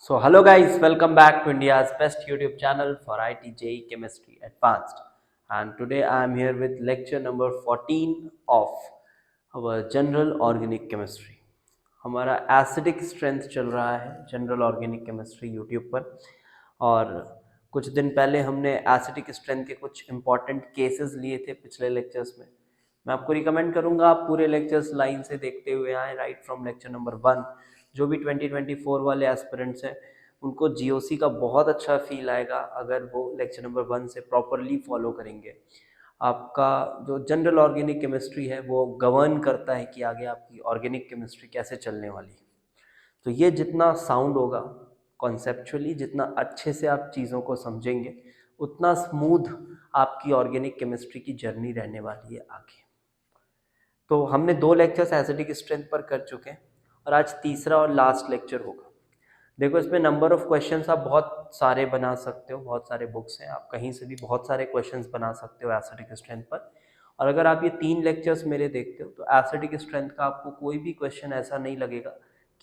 So hello guys, welcome back to India's best YouTube channel for IT JEE Chemistry Advanced. And today I am here with lecture number 14 of our General Organic Chemistry. हमारा acidic strength चल रहा है general organic chemistry YouTube पर, और कुछ दिन पहले हमने एसिडिक स्ट्रेंथ के कुछ इंपॉर्टेंट केसेस लिए थे पिछले लेक्चर्स में। मैं आपको रिकमेंड करूंगा आप पूरे लेक्चर्स लाइन से देखते हुए आए, राइट फ्रॉम लेक्चर नंबर 1। जो भी 2024 वाले एस्पिरेंट्स हैं उनको जीओसी का बहुत अच्छा फील आएगा अगर वो लेक्चर नंबर 1 से प्रॉपरली फॉलो करेंगे। आपका जो जनरल ऑर्गेनिक केमिस्ट्री है वो गवर्न करता है कि आगे आपकी ऑर्गेनिक केमिस्ट्री कैसे चलने वाली है। तो ये जितना साउंड होगा कॉन्सेप्चुअली, जितना अच्छे से आप चीज़ों को समझेंगे, उतना स्मूथ आपकी ऑर्गेनिक केमिस्ट्री की जर्नी रहने वाली है आगे। तो हमने 2 लेक्चर्स एसिडिक स्ट्रेंथ पर कर चुके हैं और आज तीसरा और लास्ट लेक्चर होगा। देखो इसमें नंबर ऑफ क्वेश्चंस आप बहुत सारे बना सकते हो, बहुत सारे बुक्स हैं, आप कहीं से भी बहुत सारे क्वेश्चंस बना सकते हो एसिडिक स्ट्रेंथ पर। और अगर आप ये 3 लेक्चर्स मेरे देखते हो तो एसिडिक स्ट्रेंथ का आपको कोई भी क्वेश्चन ऐसा नहीं लगेगा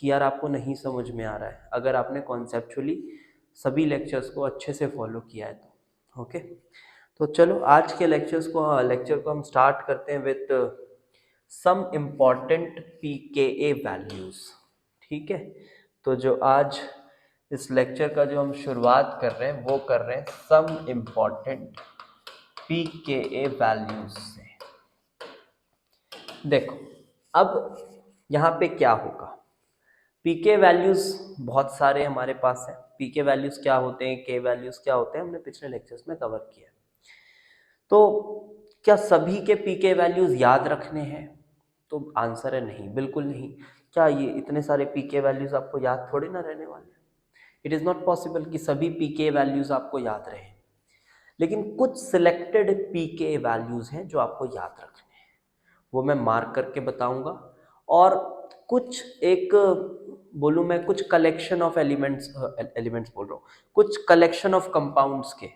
कि यार आपको नहीं समझ में आ रहा है, अगर आपने कॉन्सेप्चुअली सभी लेक्चर्स को अच्छे से फॉलो किया है तो। ओके, तो चलो आज के लेक्चर को हम स्टार्ट करते हैं with some important pKa values. ठीक है, तो जो आज इस लेक्चर का जो हम शुरुआत कर रहे हैं वो कर रहे हैं सम इम्पॉर्टेंट पीकेए वैल्यूज से। देखो अब यहाँ पे क्या होगा, पीके वैल्यूज बहुत सारे हमारे पास हैं। पीके वैल्यूज क्या होते हैं, के वैल्यूज क्या होते हैं, हमने पिछले लेक्चर्स में कवर किया। तो क्या सभी के पीके वैल्यूज याद रखने हैं? तो आंसर है नहीं, बिल्कुल नहीं। क्या ये इतने सारे पीके वैल्यूज आपको याद थोड़ी ना रहने वाले? इट इज़ नॉट पॉसिबल कि सभी पीके वैल्यूज आपको याद रहे, लेकिन कुछ सिलेक्टेड पीके वैल्यूज हैं जो आपको याद रखने हैं, वो मैं मार्क करके बताऊंगा। और कुछ एक बोलूँ मैं, कुछ कलेक्शन ऑफ एलिमेंट्स बोल रहा हूँ, कुछ कलेक्शन ऑफ कंपाउंड्स के,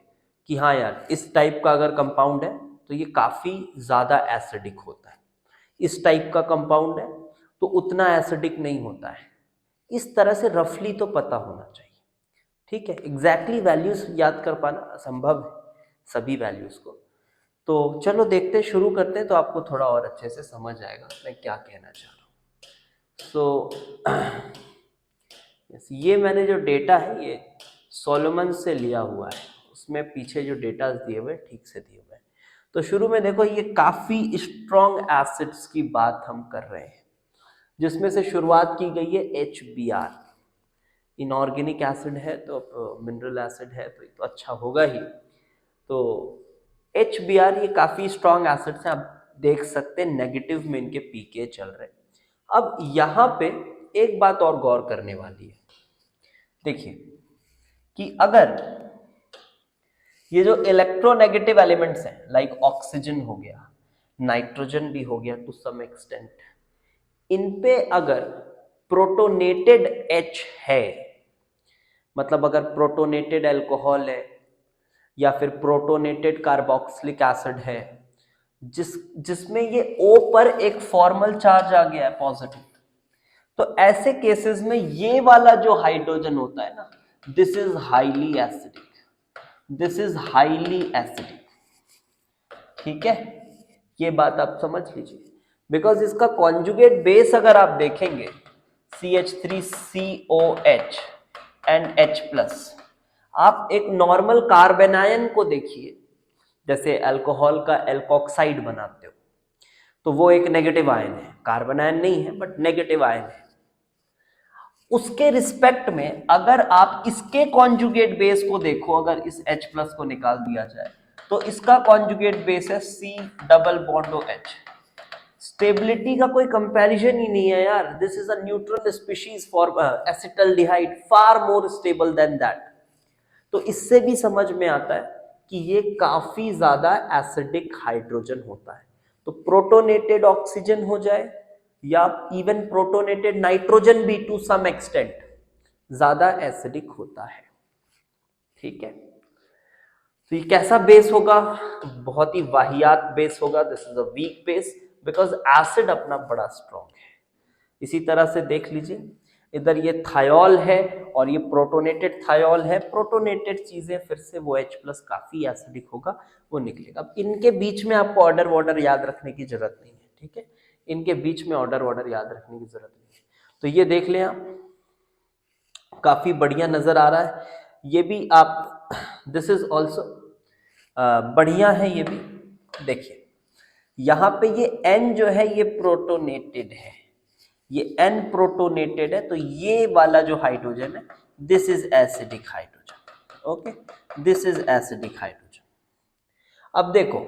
कि हाँ यार इस टाइप का अगर कंपाउंड है तो ये काफ़ी ज़्यादा एसिडिक होता है, इस टाइप का कंपाउंड है तो उतना एसिडिक नहीं होता है। इस तरह से रफली तो पता होना चाहिए। ठीक है, एग्जैक्टली वैल्यूज याद कर पाना असंभव है सभी वैल्यूज को। तो चलो देखते, शुरू करते हैं तो आपको थोड़ा और अच्छे से समझ आएगा मैं क्या कहना चाह रहा हूँ। सो ये मैंने जो डेटा है ये सोलोमन से लिया हुआ है, उसमें पीछे जो डेटा दिए हुए ठीक से दिए हुए हैं। तो शुरू में देखो ये काफ़ी स्ट्रॉन्ग एसिड्स की बात हम कर रहे हैं, जिसमें से शुरुआत की गई है HBr। इनऑर्गेनिक एसिड है तो मिनरल एसिड है तो ये तो अच्छा होगा ही। तो HBr ये काफ़ी स्ट्रॉन्ग एसिड्स हैं, आप देख सकते हैं नेगेटिव में इनके पीके चल रहे हैं। अब यहाँ पे एक बात और गौर करने वाली है, देखिए कि अगर ये जो इलेक्ट्रोनेगेटिव एलिमेंट्स हैं लाइक ऑक्सीजन हो गया, नाइट्रोजन भी हो गया टू सम एक्सटेंट, इन पे अगर प्रोटोनेटेड H है, मतलब अगर प्रोटोनेटेड अल्कोहल है या फिर प्रोटोनेटेड कार्बोक्सिलिक एसिड है जिसमें ये O पर एक फॉर्मल चार्ज आ गया है पॉजिटिव, तो ऐसे केसेस में ये वाला जो हाइड्रोजन होता है ना, this is highly acidic, this is highly acidic. ठीक है, ये बात आप समझ लीजिए, बिकॉज इसका कॉन्जुगेट बेस अगर आप देखेंगे CH3COH एंड H+, आप एक नॉर्मल कार्बेनायन को देखिए, जैसे अल्कोहल का एल्कोक्साइड बनाते हो तो वो एक नेगेटिव आयन है, कार्बेनायन नहीं है बट नेगेटिव आयन है। उसके रिस्पेक्ट में अगर आप इसके कॉन्जुगेट बेस को देखो, अगर इस H+ को निकाल दिया जाए तो इसका कॉन्जुगेट बेस है C+H। स्टेबिलिटी का कोई कंपैरिजन ही नहीं है यार, this is a neutral species for acetaldehyde, far more stable then that. तो इससे भी समझ में आता है कि ये काफी ज्यादा एसिडिक हाइड्रोजन होता है। तो प्रोटोनेटेड ऑक्सीजन हो जाए या इवन प्रोटोनेटेड नाइट्रोजन भी टू सम एक्सटेंट ज्यादा एसिडिक होता है। ठीक है, तो ये कैसा बेस होगा? बहुत ही वाहियात बेस होगा, this is a weak base because acid अपना बड़ा स्ट्रॉन्ग है। इसी तरह से देख लीजिए इधर ये थायोल है और ये प्रोटोनेटेड थायोल है। प्रोटोनेटेड चीजें फिर से वो H प्लस काफी एसिडिक होगा, वो निकलेगा। अब इनके बीच में आपको ऑर्डर वॉर्डर याद रखने की जरूरत नहीं है, ठीक है, इनके बीच में ऑर्डर वॉर्डर याद रखने की जरूरत नहीं है। तो ये देख लें आप, काफी बढ़िया नजर आ रहा है। ये भी आप, दिस इज ऑल्सो बढ़िया है ये भी। देखिए यहाँ पे ये N जो है ये प्रोटोनेटेड है, ये N प्रोटोनेटेड है, तो ये वाला जो हाइड्रोजन है this is acidic hydrogen. Okay, this is acidic hydrogen. अब देखो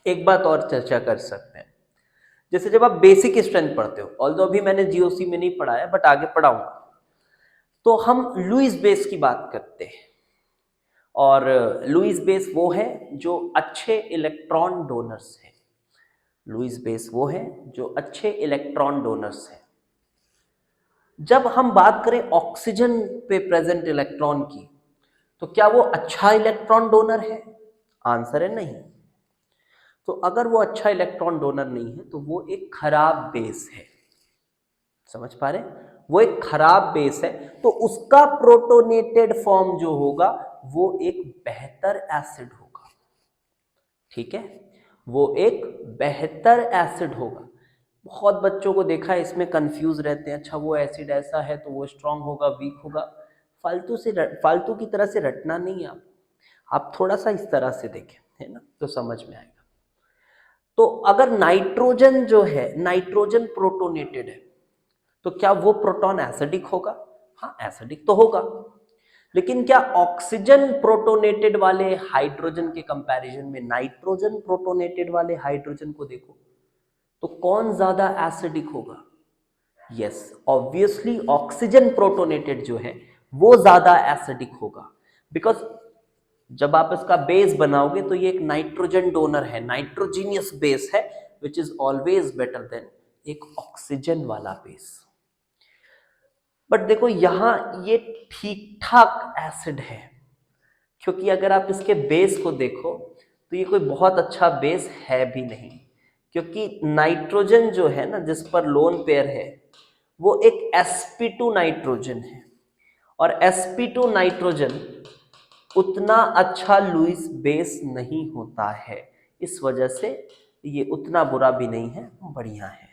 एक बात और चर्चा कर सकते हैं, जैसे जब आप बेसिक स्ट्रेंथ पढ़ते हो, ऑल्दो अभी मैंने जीओसी में नहीं पढ़ाया बट आगे पढ़ाऊंगा, तो हम लुईस बेस की बात करते हैं। और लुईस बेस वो है जो अच्छे इलेक्ट्रॉन डोनर्स है। लुईस बेस वो है जो अच्छे इलेक्ट्रॉन डोनर्स है। जब हम बात करें ऑक्सीजन पे प्रेजेंट इलेक्ट्रॉन की, तो क्या वो अच्छा इलेक्ट्रॉन डोनर है? आंसर है नहीं। तो अगर वो अच्छा इलेक्ट्रॉन डोनर नहीं है तो वो एक खराब बेस है। समझ पा रहे? वो एक खराब बेस है, तो उसका प्रोटोनेटेड फॉर्म जो होगा वो एक बेहतर एसिड होगा। ठीक है, वो एक बेहतर एसिड होगा। बहुत बच्चों को देखा है इसमें कंफ्यूज रहते हैं, अच्छा वो एसिड ऐसा है तो वो स्ट्रांग होगा वीक होगा। फालतू की तरह से रटना नहीं है आप थोड़ा सा इस तरह से देखें, है ना, तो समझ में आएगा। तो अगर नाइट्रोजन जो है, नाइट्रोजन प्रोटोनेटेड है, तो क्या वो प्रोटॉन एसिडिक होगा? हाँ, एसिडिक तो होगा। लेकिन क्या ऑक्सीजन प्रोटोनेटेड वाले हाइड्रोजन के कंपैरिजन में नाइट्रोजन प्रोटोनेटेड वाले हाइड्रोजन को देखो तो कौन ज्यादा एसिडिक होगा? यस, ऑब्वियसली ऑक्सीजन प्रोटोनेटेड जो है वो ज्यादा एसिडिक होगा। बिकॉज जब आप इसका बेस बनाओगे तो ये एक नाइट्रोजन डोनर है, नाइट्रोजीनियस बेस है, which is always better than एक ऑक्सीजन वाला बेस। बट देखो यहां ये ठीक ठाक एसिड है, क्योंकि अगर आप इसके बेस को देखो तो ये कोई बहुत अच्छा बेस है भी नहीं, क्योंकि नाइट्रोजन जो है ना जिस पर लोन पेयर है वो एक sp2 नाइट्रोजन है, और sp2 नाइट्रोजन उतना अच्छा लुईस बेस नहीं होता है। इस वजह से ये उतना बुरा भी नहीं है, बढ़िया है।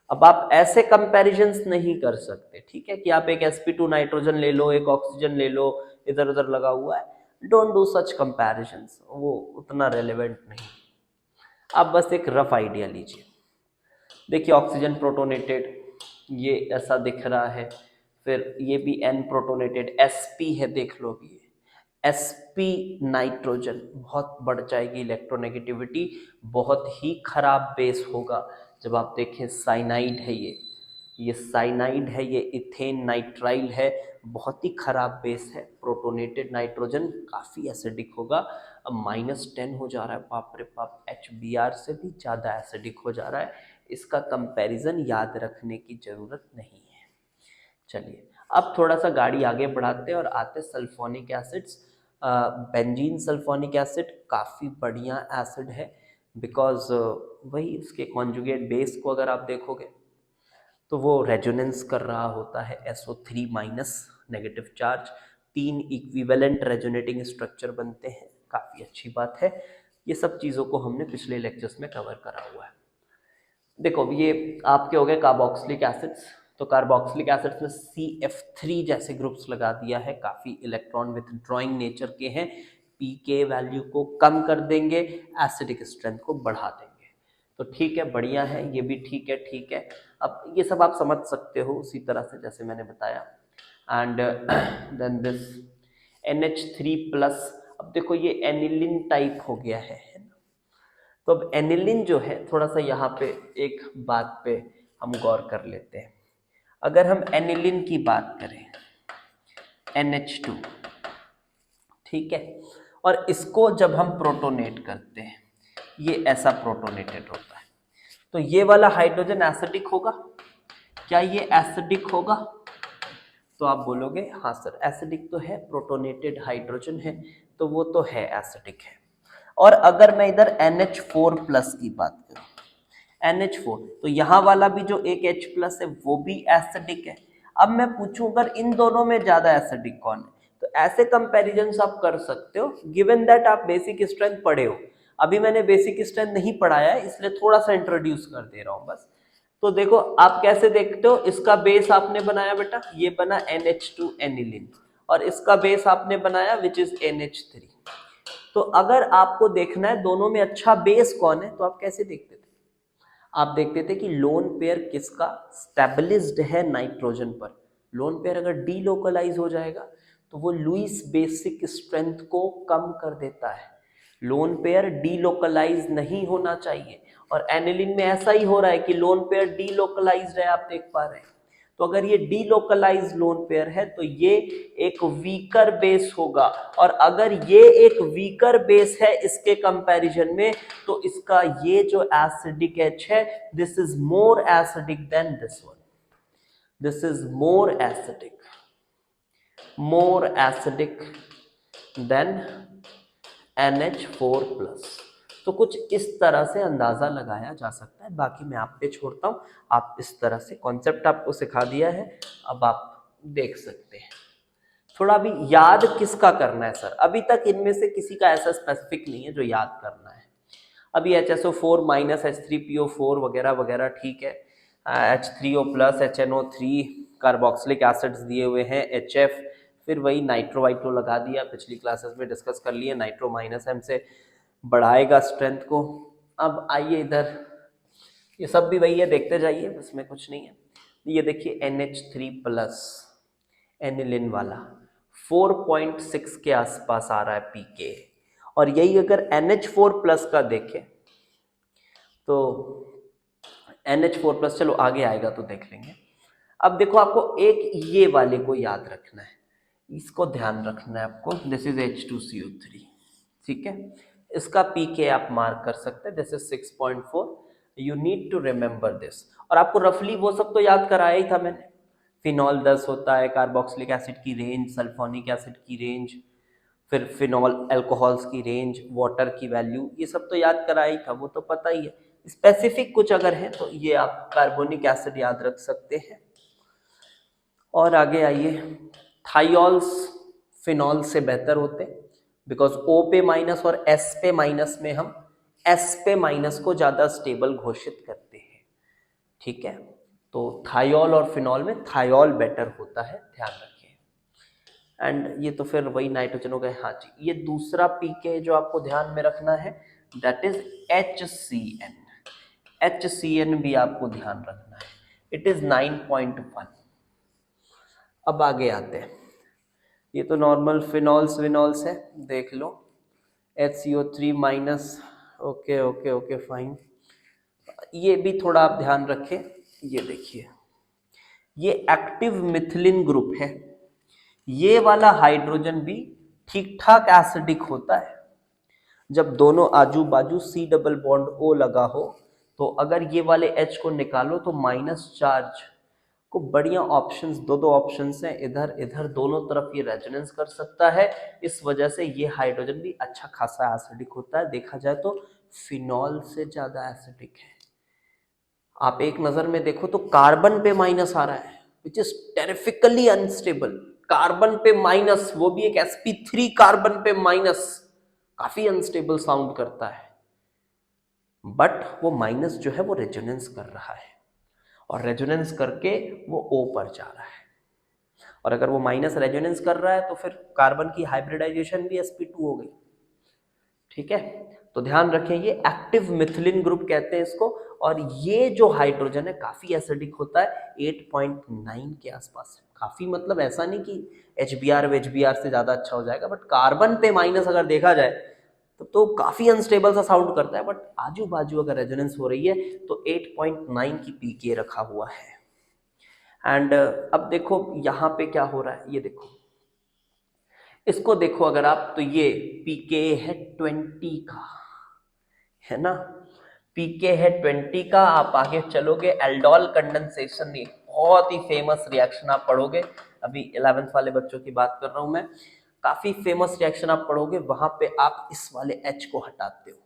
अब आप ऐसे कंपैरिजंस नहीं कर सकते, ठीक है, कि आप एक sp2 नाइट्रोजन ले लो, एक ऑक्सीजन ले लो, इधर उधर लगा हुआ है। डोंट डू सच कंपैरिजंस, वो उतना रेलेवेंट नहीं। आप बस एक रफ आइडिया लीजिए। देखिए ऑक्सीजन प्रोटोनेटेड ये ऐसा दिख रहा है, फिर ये भी N प्रोटोनेटेड sp है, देख लो भी sp नाइट्रोजन बहुत बढ़ जाएगी इलेक्ट्रोनेगेटिविटी, बहुत ही खराब बेस होगा। जब आप देखें साइनाइड है, ये साइनाइड है, ये इथेन नाइट्राइल है, बहुत ही खराब बेस है। प्रोटोनेटेड नाइट्रोजन काफ़ी एसिडिक होगा। अब -10 हो जा रहा है, बाप रे बाप, HBr से भी ज़्यादा एसिडिक हो जा रहा है। इसका कंपैरिजन याद रखने की ज़रूरत नहीं है। चलिए अब थोड़ा सा गाड़ी आगे बढ़ाते हैं और आते sulphonic acids. Benzene sulphonic acid काफ़ी बढ़िया एसिड है, बिकॉज वही उसके कॉन्जुगेट बेस को अगर आप देखोगे तो वो रेजोनेंस कर रहा होता है SO3 minus negative charge, 3 equivalent resonating structure बनते हैं, काफ़ी अच्छी बात है। ये सब चीज़ों को हमने पिछले लेक्चर्स में कवर करा हुआ है। देखो ये आपके हो गए कार्बोक्सिलिक एसिड्स, तो कार्बोक्सिलिक एसिड्स में CF3 जैसे ग्रुप्स लगा दिया है, काफ़ी इलेक्ट्रॉन विथड्रॉइंग नेचर के हैं, पीके वैल्यू को कम कर देंगे, एसिडिक स्ट्रेंथ को बढ़ा देंगे। तो ठीक है, बढ़िया है, ये भी ठीक है, ठीक है। अब ये सब आप समझ सकते हो उसी तरह से जैसे मैंने बताया। And then this NH3 plus, अब देखो ये एनिलिन टाइप हो गया है ना। तो अब एनिलिन जो है, थोड़ा सा यहाँ पे एक बात पे हम गौर कर लेते हैं। अगर हम एनिलिन की बात करें, NH2, ठीक है, और इसको जब हम प्रोटोनेट करते हैं, ये ऐसा प्रोटोनेटेड होता है, तो ये वाला हाइड्रोजन एसिडिक होगा। क्या ये एसिडिक होगा? तो आप बोलोगे हाँ सर एसिडिक तो है, प्रोटोनेटेड हाइड्रोजन है तो वो तो है, एसिडिक है। और अगर मैं इधर NH4 प्लस की बात करूं, NH4, तो यहाँ वाला भी जो एक H प्लस है वो भी एसिडिक है। अब मैं पूछूं अगर इन दोनों में ज्यादा एसिडिक कौन है, तो ऐसे कंपैरिजन आप कर सकते हो गिवन दैट आप बेसिक स्ट्रेंथ पढ़े हो। अभी मैंने बेसिक स्ट्रेंथ नहीं पढ़ाया है इसलिए थोड़ा सा इंट्रोड्यूस कर दे रहा हूं बस। तो देखो आप कैसे देखते हो, इसका बेस आपने बनाया बेटा, ये बना NH2 एनिलीन, और इसका बेस आपने बनाया विच इज NH3। तो अगर आपको देखना है दोनों में अच्छा बेस कौन है, तो आप कैसे देखते थे, आप देखते थे कि लोन पेयर किसका स्टेबलिज्ड है नाइट्रोजन पर। लोन पेयर अगर डीलोकलाइज हो जाएगा तो वो लुईस बेसिक स्ट्रेंथ को कम कर देता है। लोन पेयर डीलोकलाइज नहीं होना चाहिए, और एनिलीन में ऐसा ही हो रहा है कि लोन पेयर डीलोकलाइज्ड है, आप देख पा रहे हैं। तो अगर ये डीलोकलाइज लोन पेयर है तो ये एक वीकर बेस होगा, और अगर ये एक वीकर बेस है इसके कंपैरिजन में, तो इसका ये जो एसिडिक एच है this is more acidic then this one, this is more acidic then NH4+। तो कुछ इस तरह से अंदाजा लगाया जा सकता है, बाकी मैं आप पे छोड़ता हूं, आप इस तरह से कॉन्सेप्ट आपको सिखा दिया है, अब आप देख सकते हैं। थोड़ा भी याद किसका करना है सर, अभी तक इनमें से किसी का ऐसा स्पेसिफिक नहीं है जो याद करना है। अभी HSO4 माइनस H3PO4 वगैरह वगैरह ठीक है, H3O+ HNO3 कार्बोक्सिलिक एसिड्स दिए हुए हैं, HF, फिर वही नाइट्रो वाइट्रो लगा दिया, पिछली क्लासेस में डिस्कस कर लिए, नाइट्रो -M से बढ़ाएगा स्ट्रेंथ को। अब आइए इधर, ये सब भी वही है, देखते जाइए, इसमें कुछ नहीं है। ये देखिए NH3+ एनिलिन वाला 4.6 के आसपास आ रहा है पीके, और यही अगर NH4+ का देखें तो NH4+, चलो आगे आएगा तो देख लेंगे। अब देखो आपको एक ये वाले को याद रखना है, इसको ध्यान रखना है आपको, दिस इज H2CO3, ठीक है। इसका पीके आप मार्क कर सकते हैं, this is 6.4, you need to remember this. और आपको रफली वो सब तो याद कराया ही था मैंने, फिनॉल 10 होता है, कार्बोक्सिलिक एसिड की रेंज, सल्फोनिक एसिड की रेंज, फिर फिनॉल अल्कोहल्स की रेंज, वाटर की वैल्यू, ये सब तो याद कराया ही था, वो तो पता ही है। स्पेसिफिक कुछ अगर है तो ये आप कार्बोनिक एसिड याद रख सकते हैं। और आगे आइए, थायोल्स फिनॉल से बेहतर होते हैं, बिकॉज O पे माइनस और S पे माइनस में हम S पे माइनस को ज्यादा स्टेबल घोषित करते हैं, ठीक है। तो थायोल और फिनॉल में थायोल बेटर होता है, ध्यान रखिए। एंड ये तो फिर वही नाइट्रोजन हो गए। हाँ जी, ये दूसरा पीके जो आपको ध्यान में रखना है दैट इज HCN। HCN भी आपको ध्यान रखना है, इट इज 9.1। अब आगे आते हैं, ये तो नॉर्मल फिनॉल्स विनॉल्स है, देख लो, HCO3-, okay okay okay fine. ये भी थोड़ा आप ध्यान रखें, ये देखिए ये एक्टिव मिथिलिन ग्रुप है, ये वाला हाइड्रोजन भी ठीक ठाक एसिडिक होता है। जब दोनों आजू बाजू C डबल बॉन्ड O लगा हो, तो अगर ये वाले H को निकालो तो माइनस चार्ज को बढ़िया ऑप्शंस, दो ऑप्शंस हैं, इधर इधर दोनों तरफ ये रेजोनेंस कर सकता है, इस वजह से ये हाइड्रोजन भी अच्छा खासा एसिडिक होता है। देखा जाए तो फिनॉल से ज्यादा एसिडिक है। आप एक नजर में देखो तो कार्बन पे माइनस आ रहा है, which is terrifically unstable. Carbon पे माइनस, वो भी एक sp3 कार्बन पे माइनस, काफी अनस्टेबल साउंड करता है, बट वो माइनस जो है वो रेजोनेंस कर रहा है, और रेजोनेंस करके वो O पर जा रहा है, और अगर वो माइनस रेजोनेंस कर रहा है तो फिर कार्बन की हाइब्रिडाइजेशन भी sp2 हो गई, ठीक है। तो ध्यान रखें, ये एक्टिव मिथिलिन ग्रुप कहते हैं इसको, और ये जो हाइड्रोजन है काफी एसिडिक होता है, 8.9 के आसपास। काफी मतलब ऐसा नहीं कि HBr से ज्यादा अच्छा हो जाएगा, बट कार्बन पे माइनस अगर देखा जाए तो काफी अनस्टेबल सा साउंड करता है, बट आजू बाजू अगर रेजोनेंस हो रही है तो 8.9 की पीके रखा हुआ है। एंड अब देखो यहाँ पे क्या हो रहा है, ये देखो, इसको देखो अगर आप, तो ये पीके है 20 का, है ना, पीके है 20 का। आप आगे चलोगे, एल्डोल कंडेंसेशन, ये बहुत ही फेमस रिएक्शन आप पढ़ोगे, अभी 11th वाले बच्चों की बात कर रहा हूं मैं, काफी फेमस रिएक्शन आप पढ़ोगे, वहां पे आप इस वाले H को हटाते हो,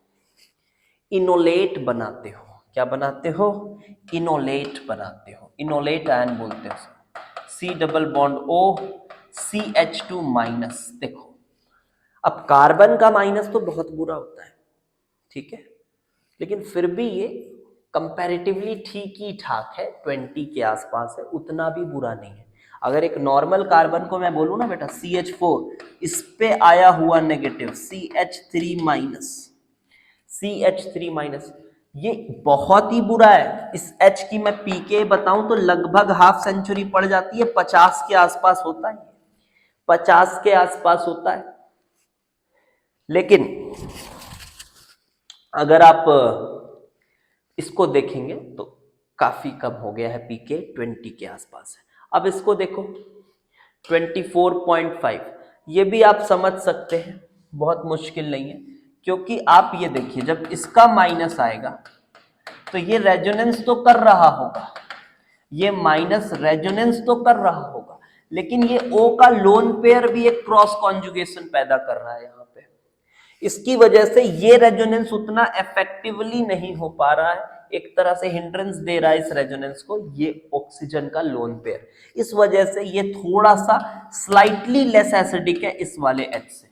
इनोलेट बनाते हो। क्या बनाते हो? इनोलेट बनाते हो, इनोलेट आयन बोलते हो, C double bond O, CH2 minus. देखो अब कार्बन का माइनस तो बहुत बुरा होता है, ठीक है, लेकिन फिर भी ये कंपैरेटिवली ठीक ही ठाक है, 20 के आसपास है, उतना भी बुरा नहीं है। अगर एक नॉर्मल कार्बन को मैं बोलूं ना बेटा CH4, इस पे आया हुआ negative CH3 minus, CH3 minus, ये बहुत ही बुरा है। इस H की मैं pK बताऊं तो लगभग हाफ सेंचुरी पड़ जाती है, 50 के आसपास होता है, 50 के आसपास होता है। लेकिन अगर आप इसको देखेंगे तो काफी कम हो गया है, pK 20 के आसपास है। अब इसको देखो 24.5, ये भी आप समझ सकते हैं, बहुत मुश्किल नहीं है, क्योंकि आप ये देखिए जब इसका माइनस आएगा तो ये रेजोनेंस तो कर रहा होगा, ये माइनस रेजोनेंस तो कर रहा होगा, लेकिन ये O का लोन पेयर भी एक क्रॉस कॉन्जुगेशन पैदा कर रहा है यहाँ पे। इसकी वजह से ये रेजोनेंस उतना इफेक्टिवली नहीं हो पा रहा है, एक तरह से हिंड्रेंस दे रहा है इस रेजोनेंस को ये ऑक्सीजन का लोन पेयर। इस वजह से ये थोड़ा सा स्लाइटली लेस एसिडिक है इस वाले H से।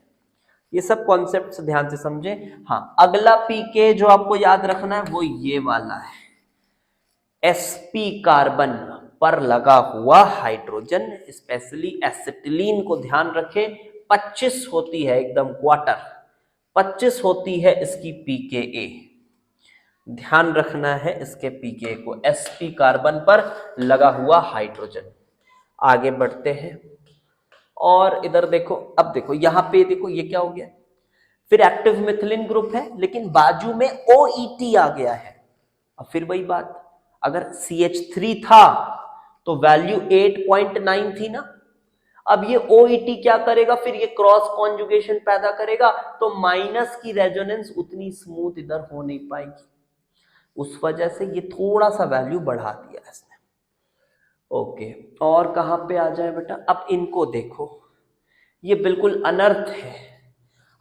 ये सब कॉन्सेप्ट ध्यान से समझे। हाँ, अगला पीके जो आपको याद रखना है वो ये वाला है, sp कार्बन पर लगा हुआ हाइड्रोजन, स्पेशली एसिटिलीन को ध्यान रखें, 25 होती है एकदम क्वार्टर, 25 होती है इसकी pKa, ध्यान रखना है इसके pKa को, sp कार्बन पर लगा हुआ हाइड्रोजन। आगे बढ़ते हैं और इधर देखो, अब देखो यहां पे देखो ये क्या हो गया, फिर एक्टिव मिथिलिन ग्रुप है लेकिन बाजू में OET आ गया है। अब फिर वही बात, अगर CH3 था तो वैल्यू 8.9 थी ना, अब ये OET क्या करेगा, फिर ये क्रॉस कॉन्जुगेशन पैदा करेगा तो माइनस की रेजोनेंस उतनी स्मूथ इधर हो नहीं पाएगी, उस वजह से ये थोड़ा सा वैल्यू बढ़ा दिया इसने। ओके, और कहां पे आ जाए बेटा, अब इनको देखो, ये बिल्कुल अनर्थ है।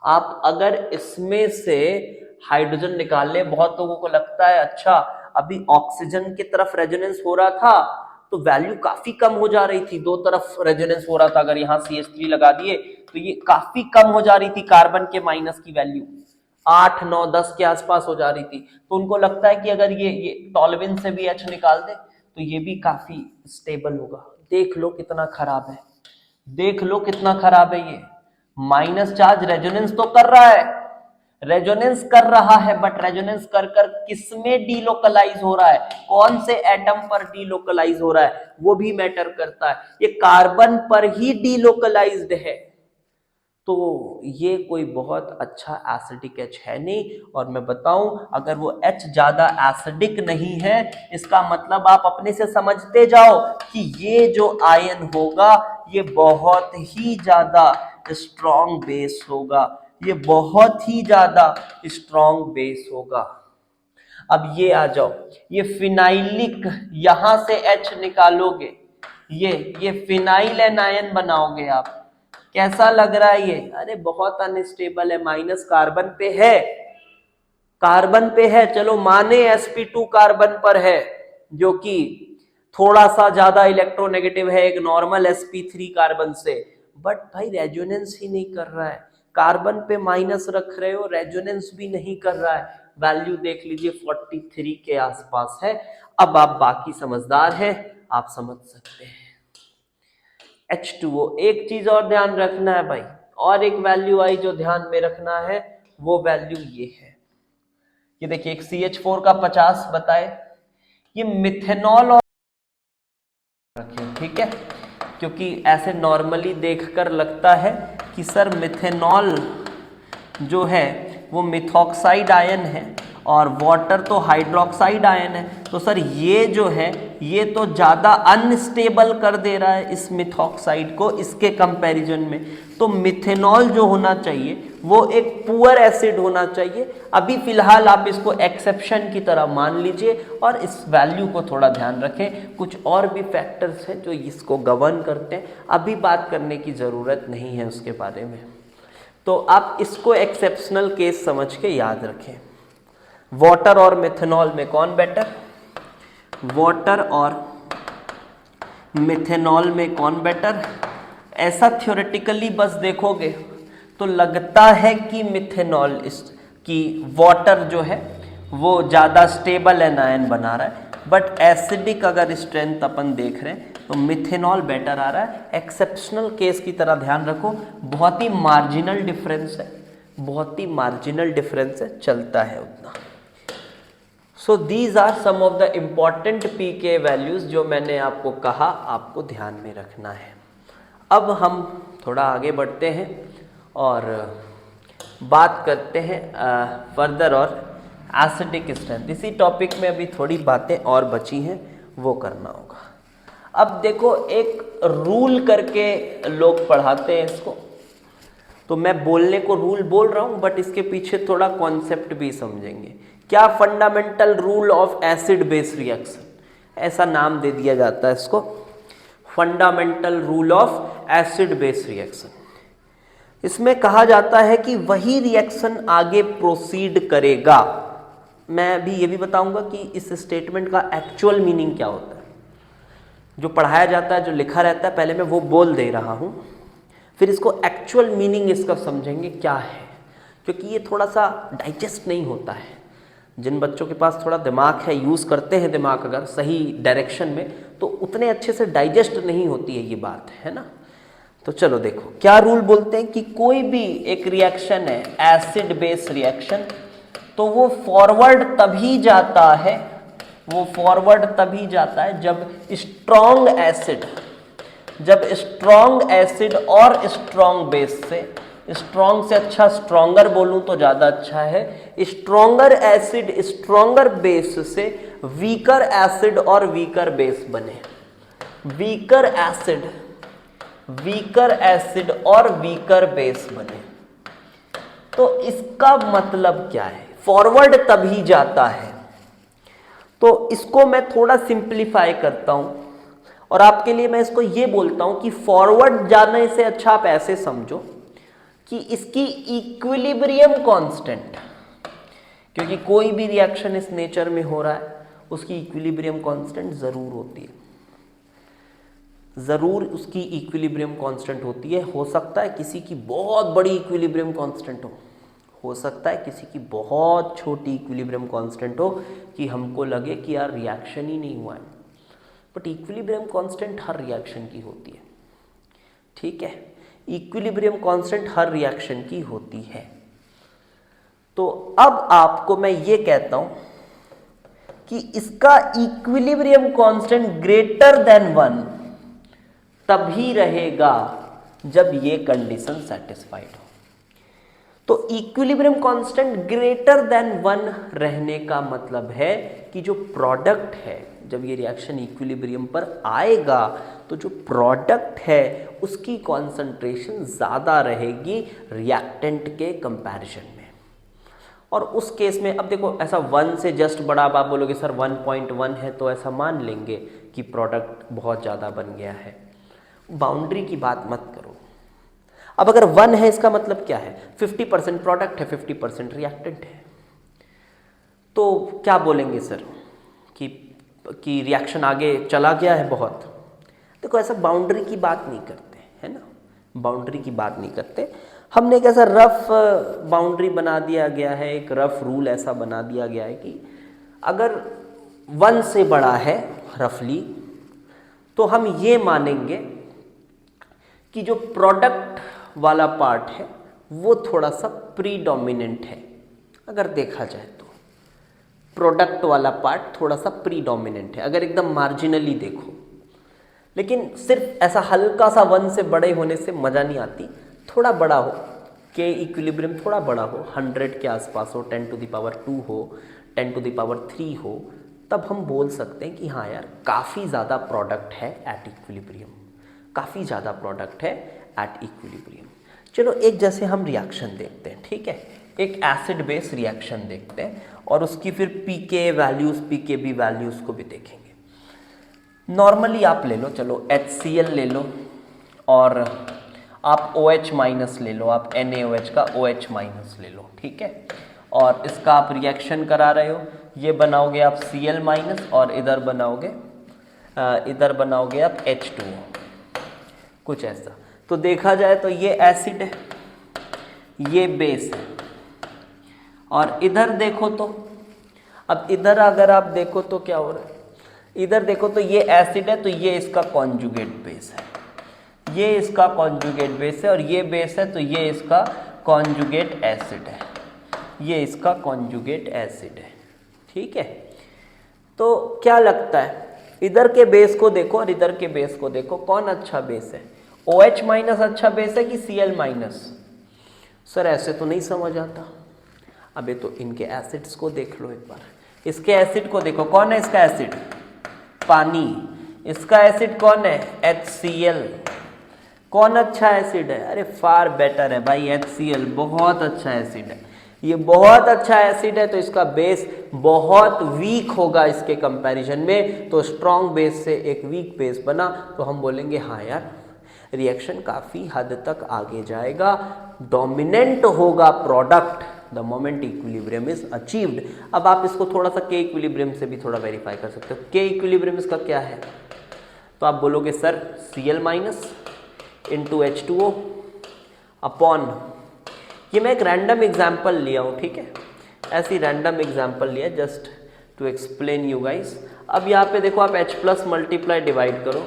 आप अगर इसमें से हाइड्रोजन निकाल ले, बहुत लोगों को लगता है अच्छा अभी ऑक्सीजन की तरफ रेजोनेंस हो रहा था तो वैल्यू काफी कम हो जा रही थी, दो तरफ रेजोनेंस हो रहा था, अगर यहाँ CH3 लगा दिए तो ये काफी कम हो जा रही थी, कार्बन के माइनस की वैल्यू 8, 9, 10 के आसपास हो जा रही थी, तो उनको लगता है कि अगर ये टॉलविन से भी H निकाल दे तो ये भी काफी स्टेबल होगा। देख लो कितना खराब है, देख लो कितना खराब है, ये माइनस चार्ज रेजोनेंस तो कर रहा है, रेजोनेंस कर रहा है, बट रेजोनेंस कर कर किसमें डीलोकलाइज हो रहा है, कौन से एटम पर डीलोकलाइज हो रहा है वो भी मैटर करता है, ये कार्बन पर ही डीलोकलाइज्ड है, तो ये कोई बहुत अच्छा एसिडिक H है नहीं। और मैं बताऊं, अगर वो H ज्यादा एसिडिक नहीं है, इसका मतलब आप अपने से समझते जाओ कि ये जो आयन होगा ये बहुत ही ज्यादा स्ट्रॉन्ग बेस होगा, ये बहुत ही ज्यादा स्ट्रॉन्ग बेस होगा। अब ये आ जाओ, ये फिनाइलिक, यहां से H निकालोगे, ये फिनाइल एनायन बनाओगे आप, कैसा लग रहा है ये, अरे बहुत अनस्टेबल है, माइनस कार्बन पे है, कार्बन पे है, चलो माने sp2 कार्बन पर है जो कि थोड़ा सा ज्यादा इलेक्ट्रोनेगेटिव है एक नॉर्मल sp3 कार्बन से, बट भाई रेजोनेंस ही नहीं कर रहा है, कार्बन पे माइनस रख रहे हो, रेजोनेंस भी नहीं कर रहा है, वैल्यू देख लीजिए 43 के आसपास है। अब आप बाकी समझदार हैं, आप समझ सकते हैं। H2O, एक चीज और ध्यान रखना है भाई, और एक वैल्यू आई जो ध्यान में रखना है, वो वैल्यू ये है, ये देखिए एक CH4 का 50 बताए, ये मिथेनॉल और रखें, ठीक है, क्योंकि ऐसे नॉर्मली देखकर लगता है कि सर मिथेनॉल जो है वो मिथॉक्साइड आयन है और वाटर तो हाइड्रोक्साइड आयन है, तो सर ये जो है ये तो ज़्यादा अनस्टेबल कर दे रहा है इस मिथॉक्साइड को इसके कंपैरिजन में, तो मिथेनॉल जो होना चाहिए वो एक पुअर एसिड होना चाहिए। अभी फिलहाल आप इसको एक्सेप्शन की तरह मान लीजिए और इस वैल्यू को थोड़ा ध्यान रखें, कुछ और भी फैक्टर्स हैं जो इसको गवर्न करते हैं, अभी बात करने की ज़रूरत नहीं है उसके बारे में, तो आप इसको एक्सेप्शनल केस समझ के याद रखें। वाटर और मिथेनॉल में कौन बेटर, वाटर और मिथेनॉल में कौन बेटर? ऐसा थ्योरेटिकली बस देखोगे तो लगता है कि मिथेनॉल की वाटर जो है वो ज़्यादा स्टेबल एनायन बना रहा है, बट एसिडिक अगर स्ट्रेंथ अपन देख रहे हैं तो मिथेनॉल बेटर आ रहा है। एक्सेप्शनल केस की तरह ध्यान रखो, बहुत ही मार्जिनल डिफरेंस है, बहुत ही मार्जिनल डिफरेंस है, चलता है उतना। So these are some of the important pK values जो मैंने आपको कहा आपको ध्यान में रखना है। अब हम थोड़ा आगे बढ़ते हैं और बात करते हैं फर्दर और एसिडिक स्ट्रेंथ। इसी टॉपिक में अभी थोड़ी बातें और बची हैं, वो करना होगा। अब देखो, एक रूल करके लोग पढ़ाते हैं इसको, तो मैं बोलने को रूल बोल रहा हूँ बट इसके पीछे थोड़ा कॉन्सेप्ट भी समझेंगे। क्या? Fundamental rule of acid base reaction, ऐसा नाम दे दिया जाता है इसको, fundamental rule of acid base reaction. इसमें कहा जाता है कि वही रिएक्शन आगे प्रोसीड करेगा। मैं भी ये भी बताऊंगा कि इस स्टेटमेंट का एक्चुअल मीनिंग क्या होता है। जो पढ़ाया जाता है, जो लिखा रहता है, पहले मैं वो बोल दे रहा हूँ, फिर इसको एक्चुअल मीनिंग इसका समझेंगे क्या है, क्योंकि ये थोड़ा सा डाइजेस्ट नहीं होता है। जिन बच्चों के पास थोड़ा दिमाग है, यूज़ करते हैं दिमाग अगर सही डायरेक्शन में, तो उतने अच्छे से डाइजेस्ट नहीं होती है ये बात, है ना। तो चलो देखो, क्या रूल बोलते हैं कि कोई भी एक रिएक्शन है एसिड बेस रिएक्शन, तो वो फॉरवर्ड तभी जाता है, वो फॉरवर्ड तभी जाता है जब स्ट्रॉन्ग एसिड और स्ट्रॉन्ग बेस से, स्ट्रॉन्ग से अच्छा स्ट्रॉन्गर बोलूं तो ज़्यादा अच्छा है, स्ट्रॉन्गर एसिड स्ट्रॉन्गर बेस से वीकर एसिड और वीकर बेस बने, वीकर एसिड और वीकर बेस बने। तो इसका मतलब क्या है? फॉरवर्ड तभी जाता है। तो इसको मैं थोड़ा सिंप्लीफाई करता हूं और आपके लिए मैं इसको ये बोलता हूं कि फॉरवर्ड जाने से अच्छा आप ऐसे समझो कि इसकी इक्विलिब्रियम कांस्टेंट, क्योंकि कोई भी रिएक्शन इस नेचर में हो रहा है उसकी इक्विलिब्रियम कांस्टेंट जरूर होती है, जरूर उसकी इक्विलिब्रियम कांस्टेंट होती है। हो सकता है किसी की बहुत बड़ी इक्विलिब्रियम कांस्टेंट हो सकता है किसी की बहुत छोटी इक्विलिब्रियम कांस्टेंट हो कि हमको लगे कि यार रिएक्शन ही नहीं हुआ है, but equilibrium constant her reaction की होती है, ठीक है। इक्विलिब्रियम कांस्टेंट हर रिएक्शन की होती है। तो अब आपको मैं ये कहता हूं कि इसका इक्विलिब्रियम कांस्टेंट ग्रेटर देन 1 तभी रहेगा जब ये कंडीशन सेटिस्फाइड हो। तो इक्विलिब्रियम कांस्टेंट ग्रेटर देन 1 रहने का मतलब है कि जो प्रोडक्ट है, जब ये रिएक्शन इक्विलिब्रियम पर आएगा तो जो प्रोडक्ट है उसकी कॉन्सेंट्रेशन ज़्यादा रहेगी रिएक्टेंट के कंपैरिजन में। और उस केस में अब देखो, ऐसा 1 से जस्ट बड़ा, आप बोलोगे सर 1.1 है तो ऐसा मान लेंगे कि प्रोडक्ट बहुत ज़्यादा बन गया है। बाउंड्री की बात मत करो। अब अगर 1 है इसका मतलब क्या है? 50% प्रोडक्ट है, 50% रिएक्टेंट है। तो क्या बोलेंगे सर कि रिएक्शन आगे चला गया है बहुत? देखो, ऐसा बाउंड्री की बात नहीं करते, है ना, बाउंड्री की बात नहीं करते। हमने एक ऐसा रफ बाउंड्री बना दिया गया है, एक रफ रूल ऐसा बना दिया गया है कि अगर 1 से बड़ा है रफली, तो हम ये मानेंगे कि जो प्रोडक्ट वाला पार्ट है वो थोड़ा सा प्रीडोमिनेंट है। अगर देखा जाए तो प्रोडक्ट वाला पार्ट थोड़ा सा प्रीडोमिनेंट है, अगर एकदम मार्जिनली देखो। लेकिन सिर्फ ऐसा हल्का सा 1 से बड़े होने से मज़ा नहीं आती, थोड़ा बड़ा हो, के इक्विलिब्रियम थोड़ा बड़ा हो, 100 के आसपास हो, 10⁻² हो, 10⁻³ हो, तब हम बोल सकते हैं कि हाँ यार काफ़ी ज़्यादा प्रोडक्ट है एट इक्विलिब्रियम, काफ़ी ज़्यादा प्रोडक्ट है एट इक्विलिब्रियम। चलो एक जैसे हम रिएक्शन देखते हैं, ठीक है, एक एसिड बेस रिएक्शन देखते हैं और उसकी फिर पीके वैल्यूज़, पीकेबी वैल्यूज़ को भी देखेंगे। नॉर्मली आप ले लो, चलो HCl ले लो और आप OH माइनस ले लो, आप NaOH का OH माइनस ले लो, ठीक है, और इसका आप रिएक्शन करा रहे हो, ये बनाओगे आप Cl माइनस और इधर बनाओगे इधर बनाओगे आप H2O, कुछ ऐसा। तो देखा जाए तो ये एसिड है, ये बेस है, और इधर देखो तो, अब इधर अगर आप देखो तो क्या हो रहा है, इधर देखो तो ये एसिड है, तो ये इसका कॉन्जुगेट बेस है, ये इसका कॉन्जुगेट बेस है, और ये बेस है तो ये इसका कॉन्जुगेट एसिड है, ये इसका कॉन्जुगेट एसिड है। ठीक है, तो क्या लगता है, इधर के बेस को देखो और इधर के बेस को देखो, कौन अच्छा बेस है? OH माइनस अच्छा बेस है कि Cl माइनस? सर ऐसे तो नहीं समझ आता। अबे तो इनके एसिड्स को देख लो एक बार, इसके एसिड को देखो, कौन है इसका एसिड? पानी। इसका एसिड कौन है? HCl। कौन अच्छा एसिड है? अरे फार बेटर है भाई, HCl बहुत अच्छा एसिड है, ये बहुत अच्छा एसिड है, तो इसका बेस बहुत वीक होगा इसके कंपैरिजन में। तो स्ट्रॉन्ग बेस से एक वीक बेस बना, तो हम बोलेंगे हाँ यार रिएक्शन काफ़ी हद तक आगे जाएगा, डोमिनेंट होगा product the moment equilibrium is achieved. अब आप इसको थोड़ा सा के इक्विलिब्रियम से भी थोड़ा वेरीफाई कर सकते हो। के इक्विलिब्रियम इसका क्या है? तो आप बोलोगे sir Cl minus into H2O upon, ये मैं एक रैंडम एग्जाम्पल लिया हूँ, ठीक है, ऐसी रैंडम एग्जाम्पल लिया just to explain you guys. अब यहाँ पे देखो आप H प्लस मल्टीप्लाई डिवाइड करो,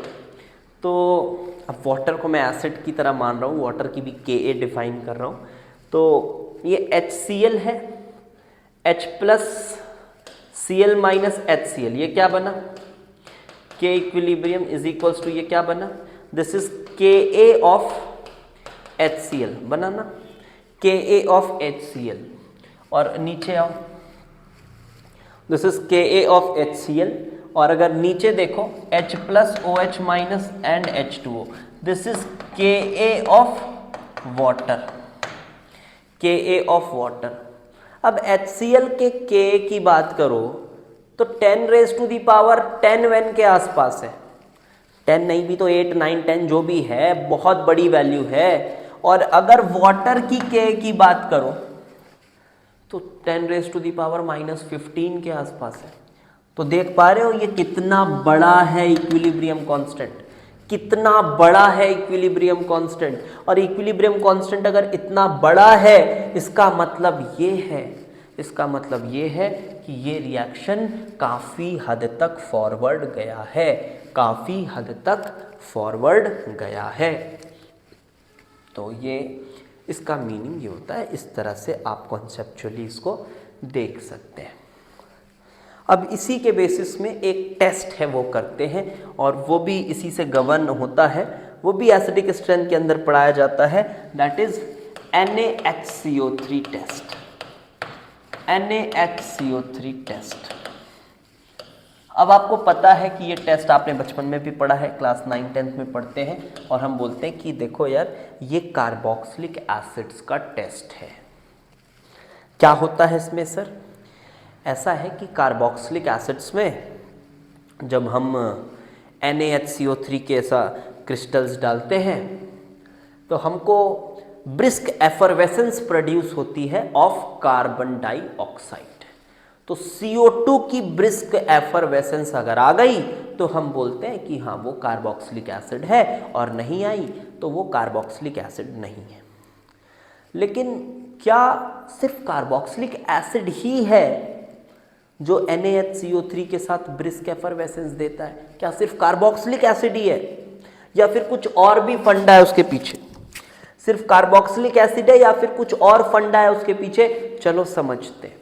तो अब वाटर को मैं एसिड की तरह मान रहा हूँ, वाटर की भी Ka डिफाइन कर रहा हूँ, तो ये HCl है, H plus Cl minus HCl, ये क्या बना? K equilibrium is equals to, ये क्या बना? This is Ka of HCl बना ना, Ka ऑफ HCl, और नीचे आओ, this is Ka of HCl, और अगर नीचे देखो H plus OH minus and H2O, this is Ka of water, Ka of water. अब HCl के Ka की बात करो तो 10 raise to the power 10 when के आसपास है, 10 नहीं भी तो 8 9 10 जो भी है, बहुत बड़ी वैल्यू है। और अगर वाटर की Ka की बात करो तो 10 raise to the power minus 15 के आसपास है। तो देख पा रहे हो ये कितना बड़ा है इक्विलिब्रियम कांस्टेंट, कितना बड़ा है इक्विलिब्रियम कांस्टेंट। और इक्विलिब्रियम कांस्टेंट अगर इतना बड़ा है, इसका मतलब ये है, इसका मतलब ये है कि ये रिएक्शन काफ़ी हद तक फॉरवर्ड गया है, काफ़ी हद तक फॉरवर्ड गया है। तो ये इसका मीनिंग ये होता है, इस तरह से आप कॉन्सेप्चुअली इसको देख सकते हैं। अब इसी के बेसिस में एक टेस्ट है वो करते हैं, और वो भी इसी से गवर्न होता है, वो भी एसिडिक स्ट्रेंथ के अंदर पढ़ाया जाता है, that is NaHCO3 test. NaHCO3 test. अब आपको पता है कि ये टेस्ट आपने बचपन में भी पढ़ा है, क्लास 9-10 में पढ़ते हैं, और हम बोलते हैं कि देखो यार ये कार्बोक्सिलिक एसिड्स का टेस्ट है। क्या होता है इसमें सर? ऐसा है कि कार्बोक्सिलिक एसिड्स में जब हम NaHCO3 के ऐसा क्रिस्टल्स डालते हैं तो हमको ब्रिस्क एफरवेसेंस प्रोड्यूस होती है ऑफ कार्बन डाइऑक्साइड। तो CO2 की ब्रिस्क एफरवेसेंस अगर आ गई तो हम बोलते हैं कि हाँ वो कार्बोक्सिलिक एसिड है, और नहीं आई तो वो कार्बोक्सिलिक एसिड नहीं है। लेकिन क्या सिर्फ कार्बोक्सिलिक एसिड ही है जो NaHCO3 के साथ ब्रिस्क एफरवेसेंस देता है? क्या सिर्फ कार्बोक्सिलिक एसिड ही है, या फिर कुछ और भी फंडा है उसके पीछे? सिर्फ कार्बोक्सिलिक एसिड है या फिर कुछ और फंडा है उसके पीछे? चलो समझते हैं।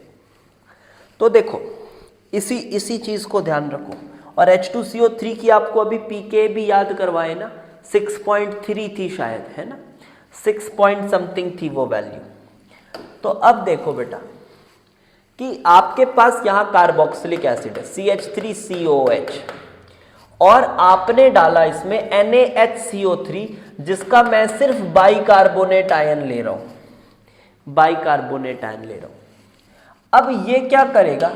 तो देखो इसी चीज को ध्यान रखो। और H2CO3 की आपको अभी pK भी याद करवाए ना, 6.3 थी शायद, है ना, 6 पॉइंट समथिंग थी वो वैल्यू। तो अब देखो बेटा कि आपके पास यहां कार्बोक्सिलिक एसिड है CH3COOH, और आपने डाला इसमें NaHCO3 जिसका मैं सिर्फ बाइकार्बोनेट आयन ले रहा हूं, बाइकार्बोनेट आयन ले रहा हूं। अब ये क्या करेगा,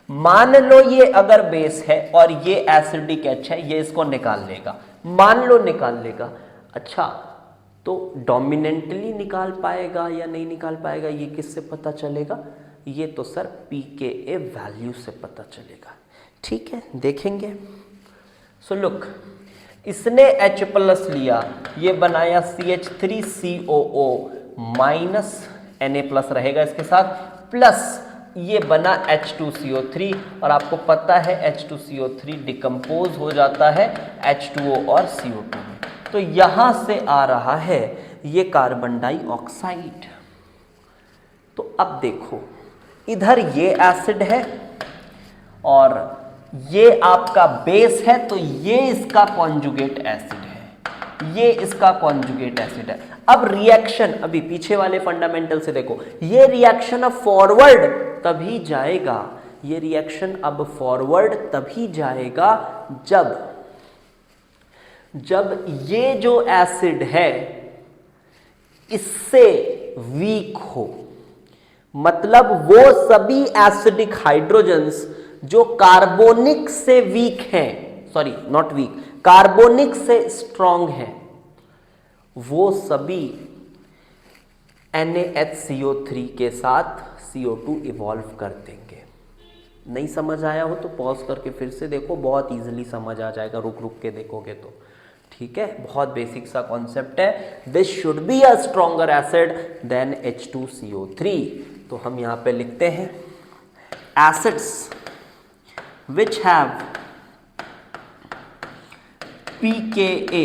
मान लो ये अगर बेस है और ये एसिडिक H है, ये इसको निकाल लेगा, मान लो निकाल लेगा। अच्छा तो डोमिनेंटली निकाल पाएगा या नहीं निकाल पाएगा, ये किससे पता चलेगा? ये तो सर pKa वैल्यू से पता चलेगा। ठीक है, देखेंगे। सो लुक, इसने H प्लस लिया, ये बनाया CH3COO माइनस Na प्लस रहेगा इसके साथ, प्लस ये बना H2CO3, और आपको पता है H2CO3 डिकम्पोज हो जाता है H2O और CO2 में, तो यहां से आ रहा है ये कार्बन डाइऑक्साइड। तो अब देखो, इधर ये एसिड है और ये आपका बेस है, तो ये इसका कॉन्जुगेट एसिड है, ये इसका कॉन्जुगेट एसिड है। अब रिएक्शन, अभी पीछे वाले फंडामेंटल से देखो, ये रिएक्शन अब फॉरवर्ड तभी जाएगा, ये रिएक्शन अब फॉरवर्ड तभी जाएगा जब ये जो एसिड है इससे वीक हो, मतलब वो सभी एसिडिक हाइड्रोजन्स जो कार्बोनिक से वीक हैं, सॉरी नॉट वीक, कार्बोनिक से स्ट्रॉन्ग हैं, वो सभी NaHCO3 के साथ CO2 इवॉल्व कर देंगे। नहीं समझ आया हो तो पॉज करके फिर से देखो, बहुत इजीली समझ आ जाएगा, रुक रुक के देखोगे तो। ठीक है, बहुत बेसिक सा कॉन्सेप्ट है। This should be a stronger acid than H2CO3। तो हम यहां पे लिखते हैं acids which have pKa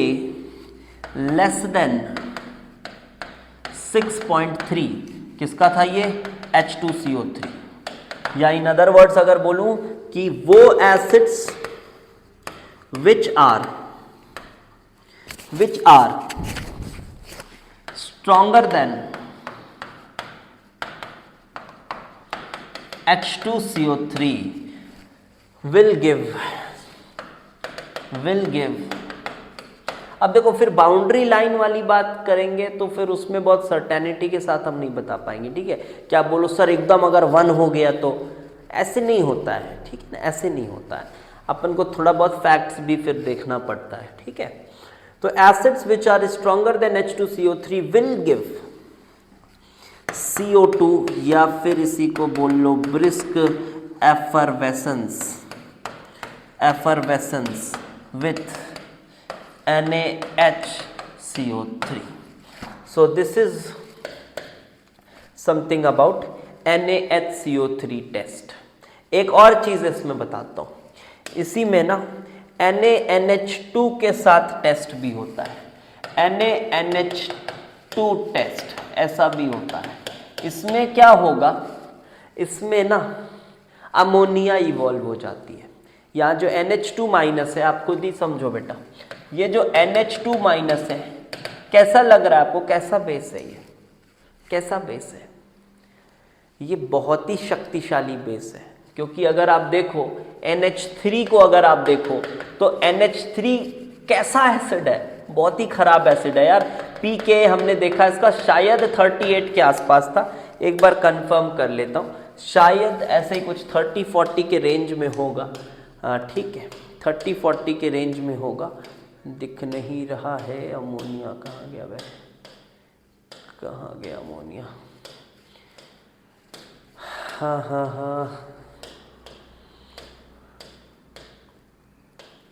less than 6.3, किसका था ये? H2CO3। या इन अदर वर्ड्स अगर बोलूं कि वो acids which are stronger than H2CO3 will give। अब देखो, फिर बाउंड्री लाइन वाली बात करेंगे तो फिर उसमें बहुत सर्टेनिटी के साथ हम नहीं बता पाएंगे। ठीक है, क्या बोलो सर एकदम अगर 1 हो गया तो, ऐसे नहीं होता है। ठीक है ना, ऐसे नहीं होता है, अपन को थोड़ा बहुत फैक्ट्स भी फिर देखना पड़ता है। ठीक है, तो acids which are stronger than H2CO3 will give CO2, या फिर इसी को बोल लो brisk effervescence with NaHCO3. So this is something about NaHCO3 test। एक और चीज इसमें बताता हूं, इसी में ना NaNH2 के साथ टेस्ट भी होता है, NaNH2 टेस्ट ऐसा भी होता है। इसमें क्या होगा, इसमें ना अमोनिया इवॉल्व हो जाती है। यहाँ जो NH2 माइनस है, आप खुद ही समझो बेटा, ये जो NH2 माइनस है कैसा लग रहा है आपको? कैसा बेस है ये? कैसा बेस है? ये बहुत ही शक्तिशाली बेस है, क्योंकि अगर आप देखो NH3 को, अगर आप देखो तो NH3 कैसा एसिड है? बहुत ही खराब एसिड है यार। pK हमने देखा इसका शायद 38 के आसपास था, एक बार कंफर्म कर लेता हूँ, शायद ऐसे ही कुछ 30-40 के रेंज में होगा। ठीक है, 30-40 के रेंज में होगा। दिख नहीं रहा है अमोनिया, कहाँ गया वह? कहाँ गया अमोनिया? हाँ,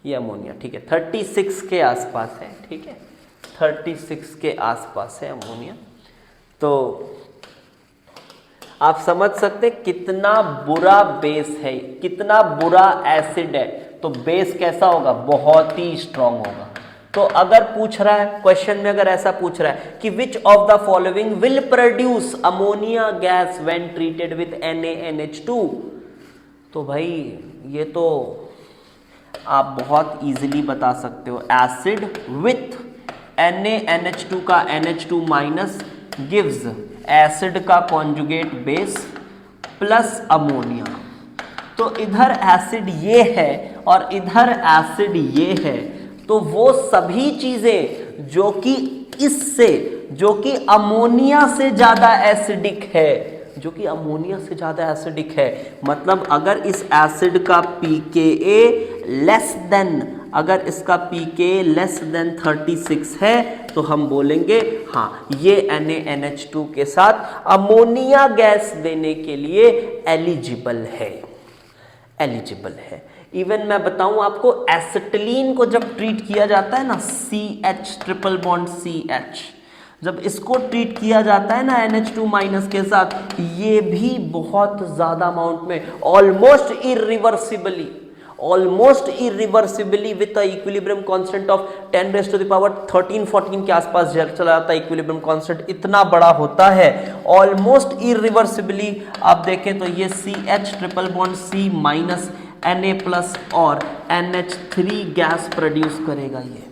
ये अमोनिया। ठीक है, 36 के आसपास है। ठीक है, 36 के आसपास है अमोनिया। तो आप समझ सकते कितना बुरा बेस है, कितना बुरा एसिड है। तो बेस कैसा होगा? बहुत ही स्ट्रांग होगा। तो अगर पूछ रहा है क्वेश्चन में, अगर ऐसा पूछ रहा है कि which of the following will produce ammonia gas when treated with NaNH2, तो भाई ये तो आप बहुत इजीली बता सकते हो, एसिड विथ NaNH2 का NH2 माइनस गिव्स एसिड का कॉन्जुगेट बेस प्लस अमोनिया। तो इधर एसिड ये है और इधर एसिड ये है, तो वो सभी चीजें जो कि इससे, जो कि अमोनिया से ज्यादा एसिडिक है, जो कि अमोनिया से ज्यादा एसिडिक है, मतलब अगर इस एसिड का pKa लेस देन, अगर इसका pKa लेस देन 36 है तो हम बोलेंगे हाँ ये NaNH2 के साथ अमोनिया गैस देने के लिए एलिजिबल है, एलिजिबल है। इवन मैं बताऊं आपको, एसिटिलीन को जब ट्रीट किया जाता है ना, CH ट्रिपल बॉन्ड CH, जब इसको ट्रीट किया जाता है ना NH2 माइनस के साथ, ये भी बहुत ज्यादा अमाउंट में, almost irreversibly with equilibrium constant of 10 raised to the power 13-14 के आसपास चला जाता है। इक्विलिब्रियम कांस्टेंट इतना बड़ा होता है, ऑलमोस्ट इरिवर्सिबली। आप देखें तो ये CH triple bond C minus Na+ और NH3 गैस प्रोड्यूस करेगा ये,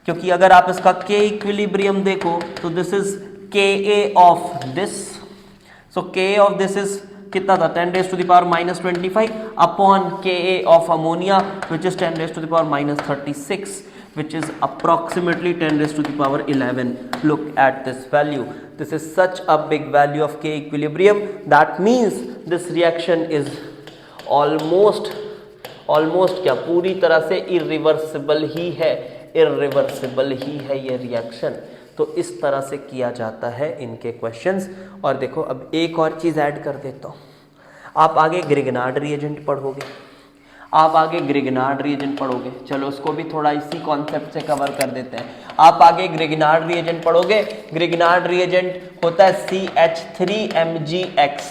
क्योंकि अगर आप इसका K इक्विलिब्रियम देखो तो this is Ka of this, so Ka of this is कितना था, 10 raised to the power minus 25 upon Ka of ammonia which is 10 raised to the power minus 36, which is approximately 10 raised to the power 11. Look at this value. This is such a big value of K equilibrium. That means this reaction is almost क्या पूरी तरह से irreversible ही है ये reaction. तो इस तरह से किया जाता है इनके क्वेश्चंस। और देखो अब एक और चीज़ ऐड कर देता हूँ, आप आगे ग्रिगनार्ड रिएजेंट पढ़ोगे, चलो उसको भी थोड़ा इसी कॉन्सेप्ट से कवर कर देते हैं। आप आगे ग्रिगनार्ड रिएजेंट पढ़ोगे, ग्रिगनार्ड रिएजेंट होता है CH3Mgx।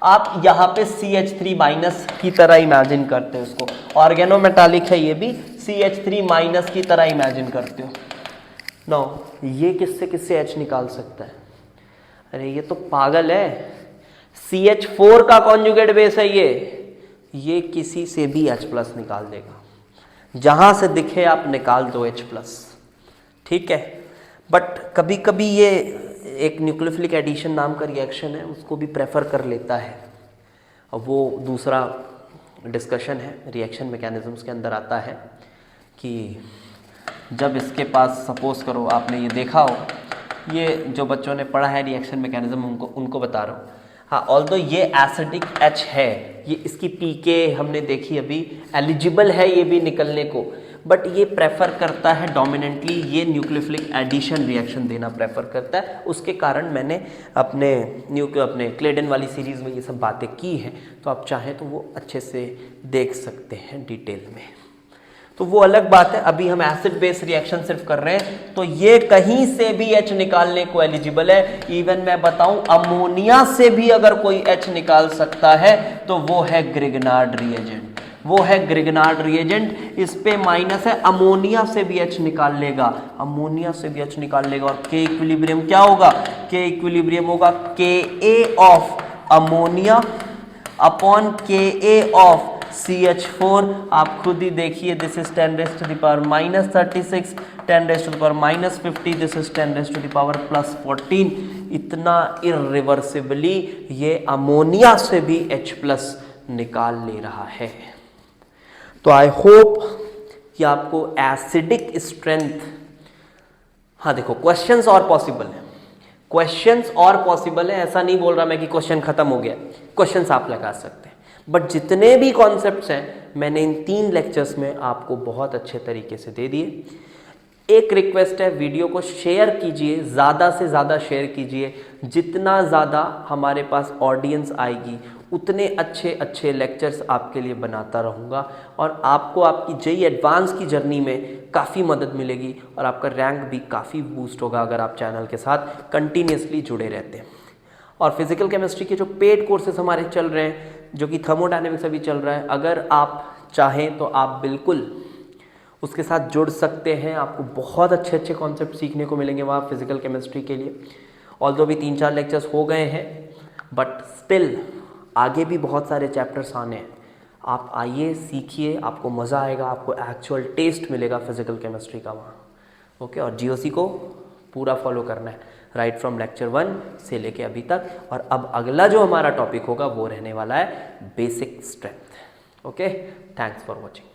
आप यहाँ पे CH3 माइनस की तरह इमेजिन करते हो इसको, ऑर्गेनोमेटालिक है ये भी, CH3 माइनस की तरह इमेजिन करते हो। नो, ये किससे H निकाल सकता है? अरे ये तो पागल है, CH4 का कॉन्जुगेट बेस है ये किसी से भी H+ निकाल देगा, जहां से दिखे आप निकाल दो H+, ठीक है। बट कभी कभी ये एक न्यूक्लियोफिलिक एडिशन नाम का रिएक्शन है, उसको भी प्रेफर कर लेता है। अब वो दूसरा डिस्कशन है, रिएक्शन मैकेनिज्म्स के अंदर आता है कि जब इसके पास सपोज करो, आपने ये देखा हो, ये जो बच्चों ने पढ़ा है रिएक्शन मैकेनिज्म उनको बता रहा हूँ। हाँ, ऑल्दो ये एसिडिक H है, ये इसकी पीके हमने देखी अभी, एलिजिबल है ये भी निकलने को, बट ये प्रेफर करता है डोमिनेंटली ये न्यूक्लियोफिलिक एडिशन रिएक्शन देना प्रेफर करता है। उसके कारण मैंने अपने क्लेडन वाली सीरीज़ में ये सब बातें की हैं, तो आप चाहें तो वो अच्छे से देख सकते हैं डिटेल में। तो वो अलग बात है, अभी हम एसिड बेस रिएक्शन सिर्फ कर रहे हैं। तो ये कहीं से भी H निकालने को एलिजिबल है। इवन मैं बताऊं, अमोनिया से भी अगर कोई H निकाल सकता है तो वो है ग्रिगनार्ड रिएजेंट, इस पे माइनस है, अमोनिया से भी H निकाल लेगा, और K इक्विलिब्रियम क्या होगा? K इक्विलिब्रियम होगा Ka of ammonia upon Ka of CH4। आप खुद ही देखिए, this is 10 raised to the power minus 36, 10 raised to the power minus 50, this is 10 raised to the power plus 14। इतना इरिवर्सिबली ये ammonia से भी H+ निकाल ले रहा है। तो आई होप कि आपको एसिडिक स्ट्रेंथ, हाँ देखो क्वेश्चंस और पॉसिबल है, ऐसा नहीं बोल रहा मैं कि क्वेश्चन खत्म हो गया, क्वेश्चंस आप लगा सकते हैं। बट जितने भी कॉन्सेप्ट्स हैं मैंने इन 3 लेक्चर्स में आपको बहुत अच्छे तरीके से दे दिए। एक रिक्वेस्ट है, वीडियो को शेयर कीजिए, ज़्यादा से ज़्यादा शेयर कीजिए। जितना ज़्यादा हमारे पास ऑडियंस आएगी उतने अच्छे लेक्चर्स आपके लिए बनाता रहूँगा, और आपको आपकी JEE एडवांस की जर्नी में काफ़ी मदद मिलेगी, और आपका रैंक भी काफ़ी बूस्ट होगा अगर आप चैनल के साथ कंटिन्यूसली जुड़े रहते हैं। और फिजिकल केमिस्ट्री के जो पेड कोर्सेज हमारे चल रहे हैं, जो कि थर्मोडायनेमिक्स अभी चल रहा है, अगर आप चाहें तो आप बिल्कुल उसके साथ जुड़ सकते हैं। आपको बहुत अच्छे कॉन्सेप्ट सीखने को मिलेंगे वहाँ फिजिकल केमिस्ट्री के लिए। ऑल्दो भी 3-4 लेक्चर्स हो गए हैं, बट स्टिल आगे भी बहुत सारे चैप्टर्स आने हैं। आप आइए, सीखिए, आपको मज़ा आएगा, आपको एक्चुअल टेस्ट मिलेगा फिजिकल केमिस्ट्री का वहाँ। ओके, और GOC को पूरा फॉलो करना है, राइट फ्रॉम लेक्चर 1 से लेके अभी तक। और अब अगला जो हमारा टॉपिक होगा वो रहने वाला है basic strength. Okay, thanks for watching.